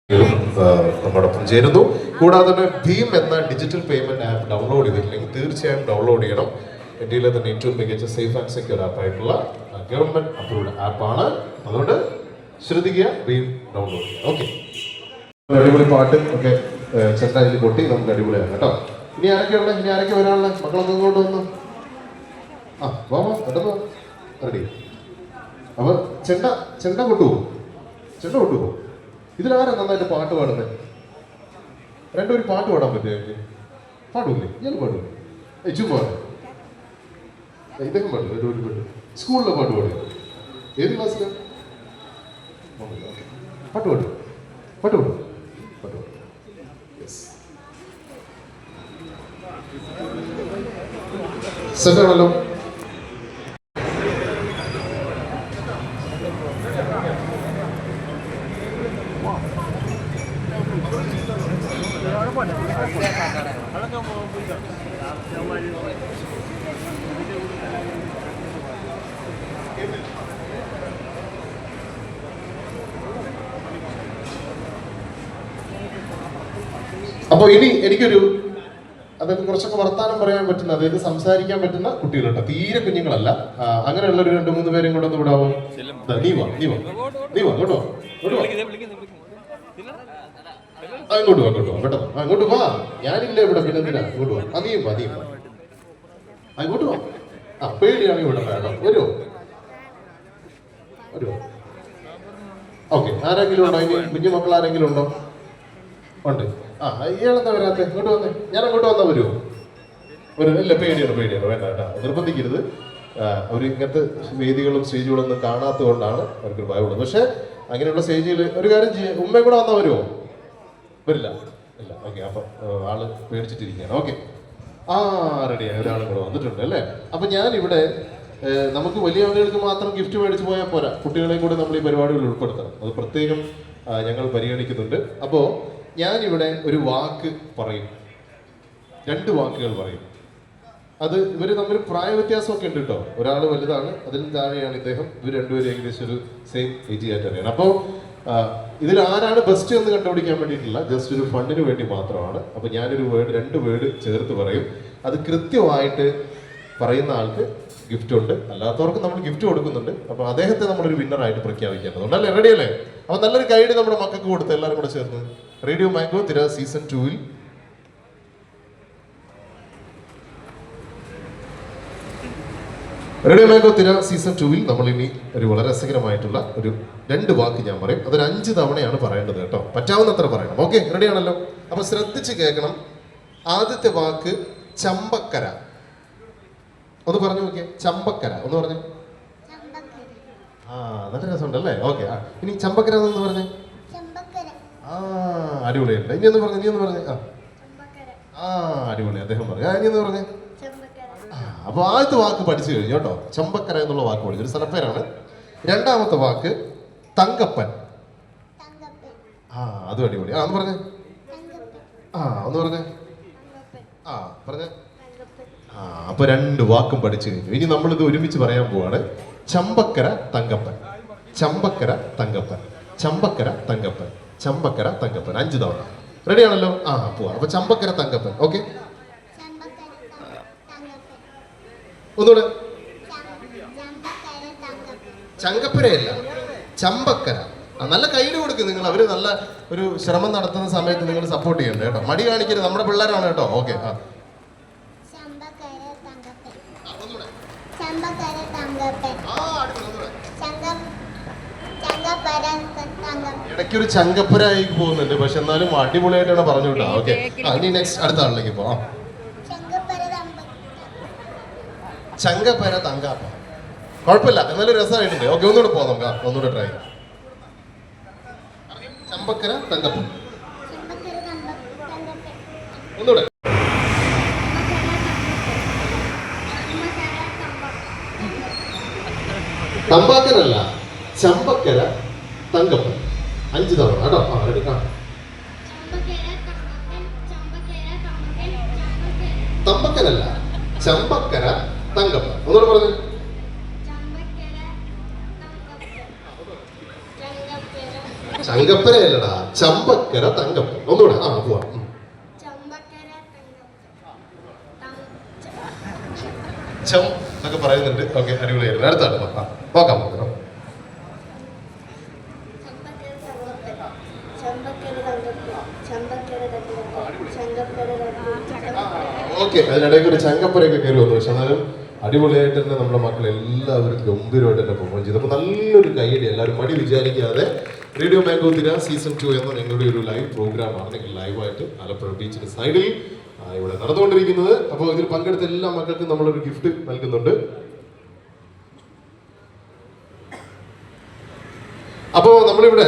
നമ്മോടൊപ്പം ചേരുന്നു. കൂടാതെ തന്നെ ഭീം എന്ന ഡിജിറ്റൽ പേയ്മെന്റ് ആപ്പ് ഡൗൺലോഡ് ചെയ്തിട്ടില്ലെങ്കിൽ തീർച്ചയായും ഡൗൺലോഡ് ചെയ്യണം. ഇന്ത്യയിലെ തന്നെ ഏറ്റവും മികച്ച സേഫ് ആൻഡ് സെക്യൂർ ആപ്പായിട്ടുള്ള ഗവൺമെന്റ് അപ്രൂവ്ഡ് ആപ്പാണ്. അതുകൊണ്ട് ശ്രദ്ധിക്കുക, ഭീം ഡൗൺലോഡ് ചെയ്യുക. ഓക്കെ, അടിപൊളി പാട്ട് ഒക്കെ ചെണ്ടായി കൊട്ടി നമുക്ക് അടിപൊളിയാണ് കേട്ടോ. ഇനി ആരൊക്കെ വരാനുള്ള മക്കളൊക്കെ ഇങ്ങോട്ട് വന്നു. വാ പെട്ടെന്ന് റെഡി. അപ്പൊ ചെണ്ട കൊട്ടുപോകും. ഇതിലാരാ നന്നായിട്ട് പാട്ട് പാടുന്നത്? രണ്ടുപേരും പാട്ട് പാടാൻ പറ്റുമോ? പാടൂല്ലേ? ഇയാൾ പാടൂല്ലേ? ചുമ്മാ ഇതൊക്കെ പാടില്ല. ഒരു പാട്ട് സ്കൂളിലെ പാട്ട് പാടുക. ഏത് ക്ലാസ്സിലാണ്? പാട്ട് പാടും. സെറ്റാണല്ലോ. അപ്പൊ ഇനി എനിക്കൊരു അതായത് കുറച്ചൊക്കെ വർത്താനം പറയാൻ പറ്റുന്ന, അതായത് സംസാരിക്കാൻ പറ്റുന്ന കുട്ടികളുണ്ട്. തീരെ കുഞ്ഞുങ്ങളല്ല. അങ്ങനെയുള്ള ഒരു 2-3 പേരും കൂടെ ഒന്ന് വിടാവോ? നീ വാ കേട്ടോ. അങ്ങോട്ട് വാ കേട്ടോ. അങ്ങോട്ട് വാ. ഞാനില്ല ഇവിടെ, പിന്നെ എന്തിനാ? അങ്ങോട്ട് വാ. നീയും വാ. അങ്ങോട്ട് വാ. പേടിയാണെങ്കിൽ ഇവിടെ കേട്ടോ. വരുമോ? ഓക്കെ. ആരെങ്കിലും ഉണ്ടോ? ഇനി കുഞ്ഞു മക്കൾ ആരെങ്കിലും ഉണ്ടോ? ഉണ്ട്. ഇയാളെന്താ വരാത്തെ? ഇങ്ങോട്ട് വന്നേ. ഞാൻ അങ്ങോട്ട് വന്നാൽ വരുമോ? ഇല്ല, പേടിയാണ്. വേണ്ട കേട്ടോ, നിർബന്ധിക്കരുത്. അവർ ഇങ്ങനത്തെ വേദികളും സ്റ്റേജുകളും ഒന്നും കാണാത്തത് കൊണ്ടാണ് അവർക്ക് ഭയമുള്ളത്. പക്ഷെ അങ്ങനെയുള്ള സ്റ്റേജിൽ ഒരു കാര്യം ചെയ്യാം, ഉമ്മയും കൂടെ വന്നാൽ വരുമോ? വരില്ല. ഇല്ല. ഓക്കെ, അപ്പൊ ആള് പേടിച്ചിട്ടിരിക്കുകയാണ്. ഓക്കെ, റെഡിയായി. ഒരാളും കൂടെ വന്നിട്ടുണ്ട് അല്ലേ? അപ്പൊ ഞാനിവിടെ നമുക്ക് വലിയ ആളുകൾക്ക് മാത്രം ഗിഫ്റ്റ് മേടിച്ച് പോയാൽ പോരാ, കുട്ടികളെയും കൂടെ നമ്മൾ ഈ പരിപാടികളിൽ ഉൾപ്പെടുത്തണം. അത് പ്രത്യേകം ഞങ്ങൾ പരിഗണിക്കുന്നുണ്ട്. അപ്പോ ഞാനിവിടെ ഒരു വാക്ക് പറയും, 2 വാക്കുകൾ പറയും. അത് ഇവർ തമ്മിൽ പ്രായ വ്യത്യാസമൊക്കെ ഉണ്ട് കേട്ടോ. ഒരാൾ വലുതാണ്, അതിലും താഴെയാണ് ഇദ്ദേഹം. ഇവർ രണ്ടുപേരും ഏകദേശം ഒരു സെയിം ഏജ് കാറ്റഗറിയാണ്. അപ്പോൾ ഇതിൽ ആരാണ് ബെസ്റ്റ് എന്ന് കണ്ടുപിടിക്കാൻ വേണ്ടിയിട്ടില്ല, ജസ്റ്റ് ഒരു ഫണ്ടിന് വേണ്ടി മാത്രമാണ്. അപ്പോൾ ഞാനൊരു 2 വേർഡ് ചേർത്ത് പറയും. അത് കൃത്യമായിട്ട് പറയുന്ന ആൾക്ക് ഗിഫ്റ്റ് ഉണ്ട്, അല്ലാത്തവർക്ക് നമ്മൾ ഗിഫ്റ്റ് കൊടുക്കുന്നുണ്ട്. അപ്പോൾ അദ്ദേഹത്തെ നമ്മളൊരു വിന്നറായിട്ട് പ്രഖ്യാപിക്കേണ്ടതുണ്ട് അല്ലേ? റെഡി അല്ലേ? അപ്പോൾ നല്ലൊരു ഗൈഡ് നമ്മുടെ മക്കൾക്ക് കൊടുത്ത് എല്ലാവരും കൂടെ ചേർന്ന് റേഡിയോ മാംഗോ തിര സീസൺ 2-ൽ നമ്മൾ ഇനി ഒരു വളരെ രസകരമായിട്ടുള്ള ഒരു 2 വാക്ക് ഞാൻ പറയും. അതൊരു 5 തവണയാണ് പറയേണ്ടത് കേട്ടോ. പറ്റാവുന്നത്ര പറയണം. ഓക്കെ, റെഡി ആണല്ലോ? അപ്പൊ ശ്രദ്ധിച്ച് കേൾക്കണം. ആദ്യത്തെ വാക്ക് ചമ്പക്കര. ഒന്ന് പറഞ്ഞു നോക്കിയേ. ചമ്പക്കര ഒന്ന് പറഞ്ഞു. നല്ല രസമുണ്ടല്ലേ? ഓക്കെ, ഇനി ചമ്പക്കര എന്ന് പറഞ്ഞേ. അടിപൊളിയല്ല. ഇനി ഒന്ന് പറഞ്ഞേ. അടിപൊളി. അദ്ദേഹം പറഞ്ഞു. ഇനി ഒന്ന് പറഞ്ഞേ. അപ്പൊ ആദ്യത്തെ വാക്ക് പഠിച്ചു കഴിഞ്ഞു കേട്ടോ. ചമ്പക്കര എന്നുള്ള വാക്ക് പഠിച്ചു, ഒരു സ്ഥലപ്പേരാണ്. രണ്ടാമത്തെ വാക്ക് തങ്കപ്പൻ. അതും അടിപൊളി. ഒന്ന് പറഞ്ഞേ. ഒന്ന് പറഞ്ഞേ. പറഞ്ഞേ. അപ്പൊ 2 വാക്കും പഠിച്ചു കഴിഞ്ഞു. ഇനി നമ്മളിത് ഒരുമിച്ച് പറയാൻ പോവാണ്. ചമ്പക്കര തങ്കപ്പൻ. 5 തവണ. റെഡി ആണല്ലോ? പോവാ. അപ്പൊ ചമ്പക്കര തങ്കപ്പൻ. ഓക്കെ, ഒന്നുകൂടെ. ചങ്കപ്പരയല്ല, ചമ്പക്കര. നല്ല കയ്യിൽ കൊടുക്കും നിങ്ങൾ. അവര് നല്ല ഒരു ശ്രമം നടത്തുന്ന സമയത്ത് നിങ്ങൾ സപ്പോർട്ട് ചെയ്യണ്ട കേട്ടോ. മടി കാണിക്കരുത്, നമ്മുടെ പിള്ളേരാണ് കേട്ടോ. ഓക്കെ, ഇടയ്ക്കൊരു ചങ്കപ്പര ആയി പോകുന്നുണ്ട്, പക്ഷെ എന്നാലും അടിപൊളിയായിട്ടാണ് പറഞ്ഞു കേട്ടോ. ഓക്കെ, ഇനി നെക്സ്റ്റ് അടുത്ത ആളിലേക്ക് പോവാം. ചങ്കപ്പര തങ്കാപ്പ. കുഴപ്പമില്ല, എന്നാലും രസമായിട്ടുണ്ട്. ഓക്കെ, ഒന്നുകൂടെ പോവാം നമുക്ക്. ഒന്നുകൂടെ ട്രൈ ചെയ്യാം. ചമ്പക്കര തങ്കപ്പ. ഒന്നുകൂടെ. തമ്പാക്കരല്ല, ചമ്പക്കര തങ്കപ്പൻ. 5 തവണ കേട്ടോ. റെഡി. തമ്പക്കരല്ല, ചമ്പക്കര തങ്കപ്പൻ. ഒന്നുകൂടെ പറഞ്ഞു. തങ്കപ്പനയല്ലടാ, ചമ്പക്കര തങ്കപ്പൻ. ഒന്നുകൂടെ പോവാം. ചം എന്നൊക്കെ പറയുന്നുണ്ട്. ഓക്കെ, അടിപൊളിയായിരുന്നു. അടുത്താണ് നോക്കാം നോക്കാം. ഓക്കെ, അതിനിടയ്ക്ക് ഒരു ചങ്കപ്പരയൊക്കെ കയറി വന്നു. പക്ഷെ എന്നാലും അടിപൊളിയായിട്ട് തന്നെ നമ്മുടെ മക്കൾ എല്ലാവരും ഗംഭീരമായിട്ട് തന്നെ പെർഫോം ചെയ്തു. അപ്പോൾ നല്ലൊരു കൈയടി. എല്ലാവരും മടി വിചാരിക്കാതെ റേഡിയോ മാംഗോ തിര സീസൺ 2 എന്ന ഞങ്ങളുടെ ഒരു ലൈവ് പ്രോഗ്രാമാണ്. നിങ്ങൾ ലൈവായിട്ട് ആലപ്പുഴ ബീച്ചിന്റെ സൈഡിൽ ഇവിടെ നടന്നുകൊണ്ടിരിക്കുന്നത്. അപ്പോൾ ഇതിൽ പങ്കെടുത്ത എല്ലാ മക്കൾക്കും നമ്മളൊരു ഗിഫ്റ്റ് നൽകുന്നുണ്ട്. അപ്പോൾ നമ്മളിവിടെ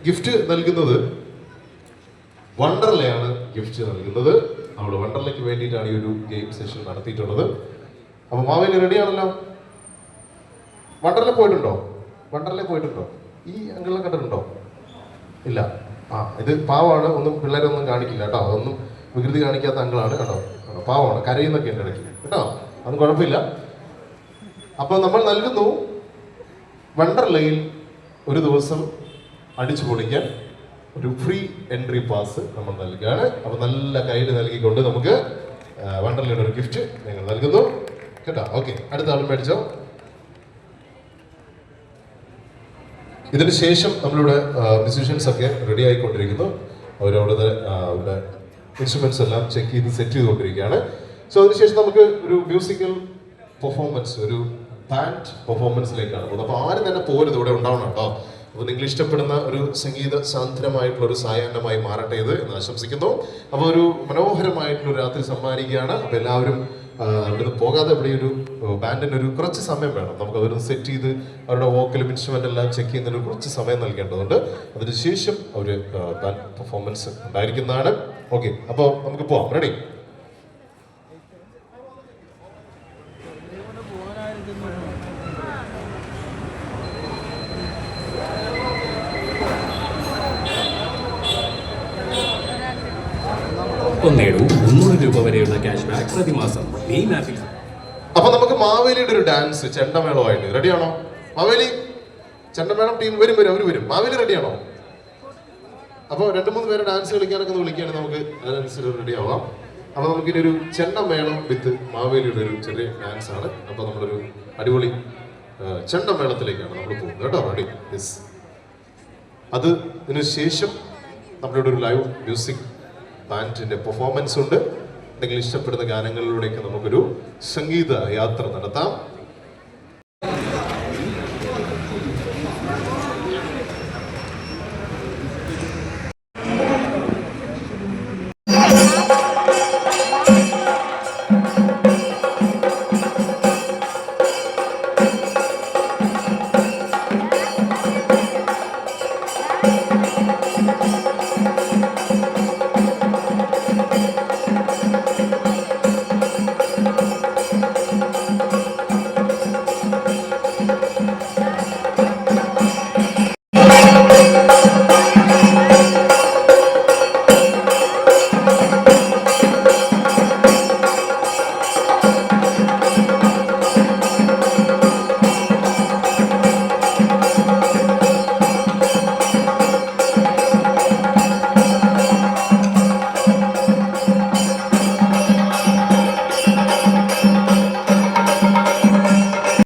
ഗിഫ്റ്റ് നൽകുന്നത് വണ്ടർലയാണ് ഗിഫ്റ്റ് നൽകുന്നത്. നമ്മൾ വണ്ടർലയ്ക്ക് വേണ്ടിയിട്ടാണ് ഈ ഒരു ഗെയിം സെഷൻ നടത്തിയിട്ടുള്ളത്. അപ്പോൾ മാവേലി റെഡിയാണല്ലോ? വണ്ടർല പോയിട്ടുണ്ടോ? ഈ അങ്കിളിനെ കണ്ടിട്ടുണ്ടോ? ഇല്ല. ഇത് പാവമാണ്, ഒന്നും പിള്ളേരൊന്നും കാണിക്കില്ല കേട്ടോ. അതൊന്നും വികൃതി കാണിക്കാത്ത അങ്കിളാണ് കേട്ടോ. പാവമാണ്, കരയുന്നൊക്കെ ഉണ്ട് ഇടയ്ക്ക് കേട്ടോ. അതൊന്നും കുഴപ്പമില്ല. അപ്പോൾ നമ്മൾ നൽകുന്നു വണ്ടർലയിൽ ഒരു ദിവസം അടിച്ചു പൊളിക്കാൻ ഒരു ഫ്രീ എൻട്രി പാസ് നമ്മൾ നൽകുകയാണ്. അപ്പോൾ നല്ല കൈയ്യടി നൽകിക്കൊണ്ട് നമുക്ക് വണ്ടർലയുടെ ഒരു ഗിഫ്റ്റ് നിങ്ങൾ നൽകുന്നു കേട്ടോ. ഓക്കെ, അടുത്ത ആൾ മേടിച്ചോ. ഇതിന് ശേഷം നമ്മളിവിടെ മ്യൂസീഷ്യൻസ് ഒക്കെ റെഡി ആയിക്കൊണ്ടിരിക്കുന്നു. അവരവിടെ അവരുടെ ഇൻസ്ട്രുമെന്റ്സ് എല്ലാം ചെക്ക് ചെയ്ത് സെറ്റ് ചെയ്തുകൊണ്ടിരിക്കുകയാണ്. സോ അതിനുശേഷം നമുക്ക് ഒരു മ്യൂസിക്കൽ പെർഫോമൻസ്, ഒരു ബാൻഡ് പെർഫോമൻസിലേക്കാണ് പോകുന്നത്. അപ്പോൾ ആരും തന്നെ പോരുത്, ഇവിടെ ഉണ്ടാവണം കേട്ടോ. അപ്പോൾ നിങ്ങൾ ഇഷ്ടപ്പെടുന്ന ഒരു സംഗീത സാന്ദ്രമായിട്ടുള്ള ഒരു സായാഹ്നമായി മാറട്ടെ ഇത് എന്ന് ആശംസിക്കുന്നു. അപ്പോൾ ഒരു മനോഹരമായിട്ടുള്ള രാത്രി സമ്മാനിക്കുകയാണ്. അപ്പോൾ എല്ലാവരും അവിടുന്ന് പോകാതെ ഇവിടെ ഒരു ബാൻഡിന് ഒരു കുറച്ച് സമയം വേണം. നമുക്ക് അവരൊന്ന് സെറ്റ് ചെയ്ത് അവരുടെ വോക്കലും ഇൻസ്ട്രുമെന്റ് എല്ലാം ചെക്ക് ചെയ്യുന്നതിന് കുറച്ച് സമയം നൽകേണ്ടതുണ്ട്. അതിനുശേഷം ഒരു ബാൻഡ് പെർഫോമൻസ് ഉണ്ടായിരിക്കുന്നതാണ്. ഓക്കെ, അപ്പോൾ നമുക്ക് പോവാം. റെഡി? നേടൂ 300 രൂപ വരെയുള്ള ക്യാഷ് ബാക്ക് പ്രതിമാസം ഈ ആപ്പിൽ. അപ്പൊ നമുക്ക് മാവേലിയുടെ ഒരു ഡാൻസ് ചെണ്ടമേളമായിട്ട് റെഡിയാണോ? മാവേലി ചെണ്ടമേളം ടീം വരും. അവര് വരും. മാവേലി റെഡിയാണോ? അപ്പോൾ 2-3 പേരെ ഡാൻസ് കളിക്കാനൊക്കെ വിളിക്കുകയാണെങ്കിൽ നമുക്ക് അതനുസരിച്ച് റെഡി ആവാം. അപ്പൊ നമുക്കിനി ഒരു ചെണ്ടമേളം വിത്ത് മാവേലിയുടെ ഒരു ചെറിയ ഡാൻസ് ആണ്. അപ്പൊ നമ്മളൊരു അടിപൊളി ചെണ്ടമേളത്തിലേക്കാണ് നമ്മൾ പോകുന്നത് കേട്ടോ. റെഡി? യെസ്. അതിന് ശേഷം നമ്മളിവിടെ ഒരു ലൈവ് മ്യൂസിക് ബാൻഡിന്റെ പെർഫോമൻസ് ഉണ്ട്. നിങ്ങൾ ഇഷ്ടപ്പെടുന്ന ഗാനങ്ങളിലൂടെയൊക്കെ നമുക്കൊരു സംഗീത യാത്ര നടത്താം.